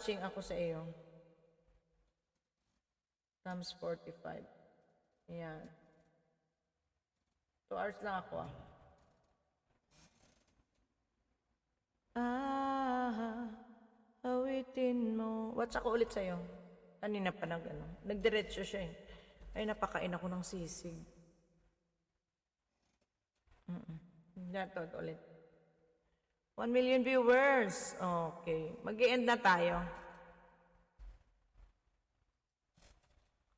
Watching ako sa iyo. Times 45. Ayan. 2 hours lang ako ah. Awitin mo. Watch ako ulit sa'yo. Kanina pa nagdiretso siya eh. Ay, napakain ako ng sisig. Dato ulit. 1 million viewers. Okay. Mag-i-end na tayo.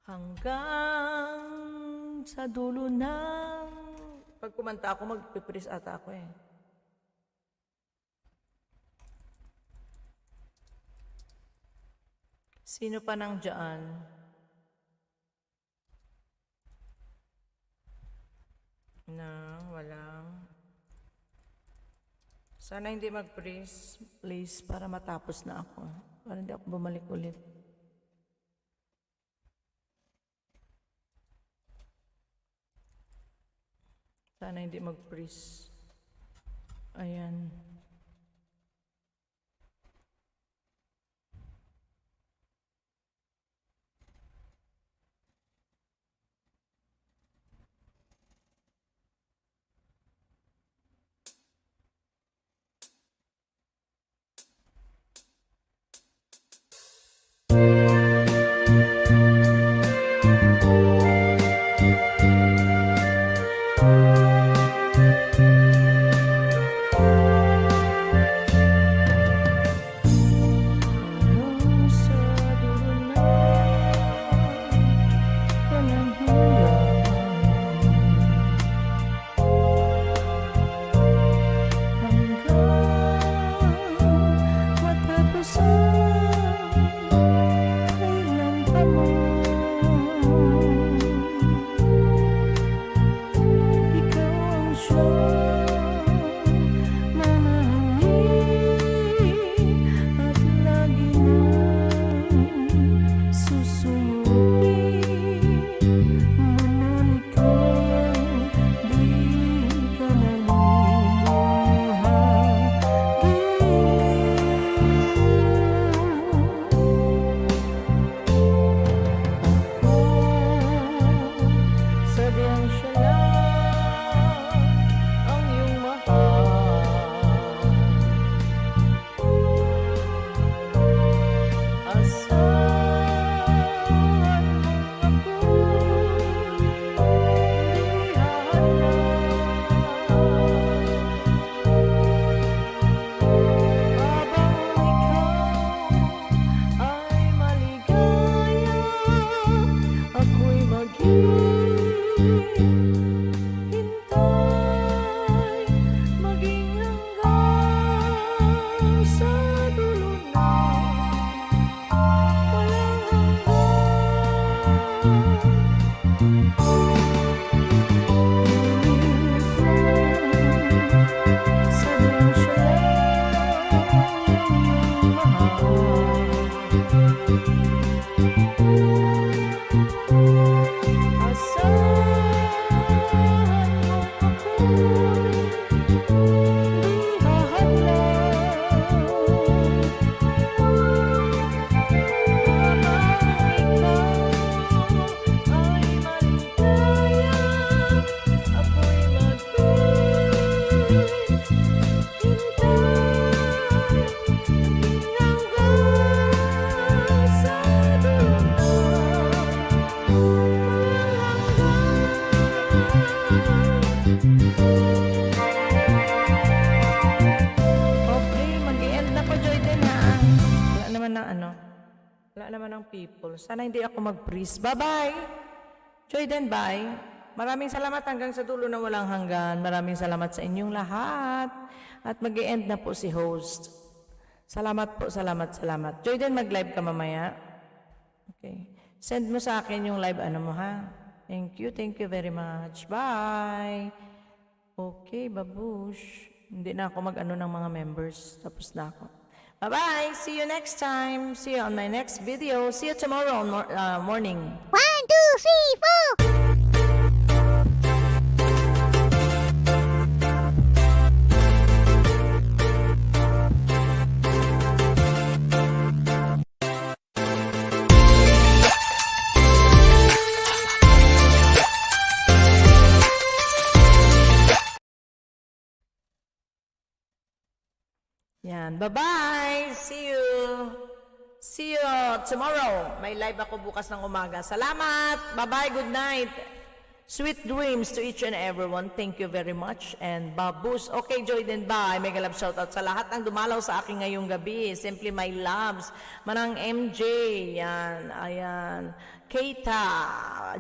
Hanggang sa dulo ng... Pag kumanta ako, mag-pipris ata ako eh. Sino pa nang dyan? Walang. Sana hindi mag-freeze, please, para matapos na ako. Para hindi ako bumalik ulit. Sana hindi mag-freeze. Ayan. People. Sana hindi ako mag-freeze. Bye-bye! Joyden, bye! Maraming salamat hanggang sa dulo na walang hanggan. Maraming salamat sa inyong lahat. At mag-i-end na po si host. Salamat po, salamat. Joyden, mag-live ka mamaya. Okay. Send mo sa akin yung live mo ha. Thank you very much. Bye! Okay, babush. Hindi na ako mag-ano ng mga members. Tapos na ako. Bye-bye. See you next time. See you on my next video. See you tomorrow morning. 1, 2, 3, 4. Ayan. Bye-bye! See you! See you tomorrow. May live ako bukas ng umaga. Salamat! Bye-bye! Good night! Sweet dreams to each and everyone. Thank you very much. And babus. Okay, Joyden, bye. Mega love shoutout sa lahat ng dumalaw sa akin ngayong gabi. Simply my loves. Manang MJ. Yan. Ayan. Keita.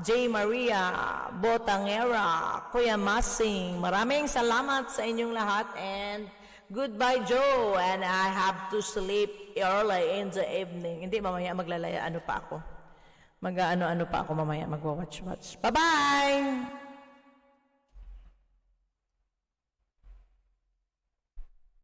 J. Maria. Botangera. Kuya Masing. Maraming salamat sa inyong lahat. And goodbye, Joe. And I have to sleep early in the evening. Hindi, mamaya maglalaya. Ano pa ako? Mag-ano-ano pa ako mamaya. Magwa-watch-watch. Bye-bye!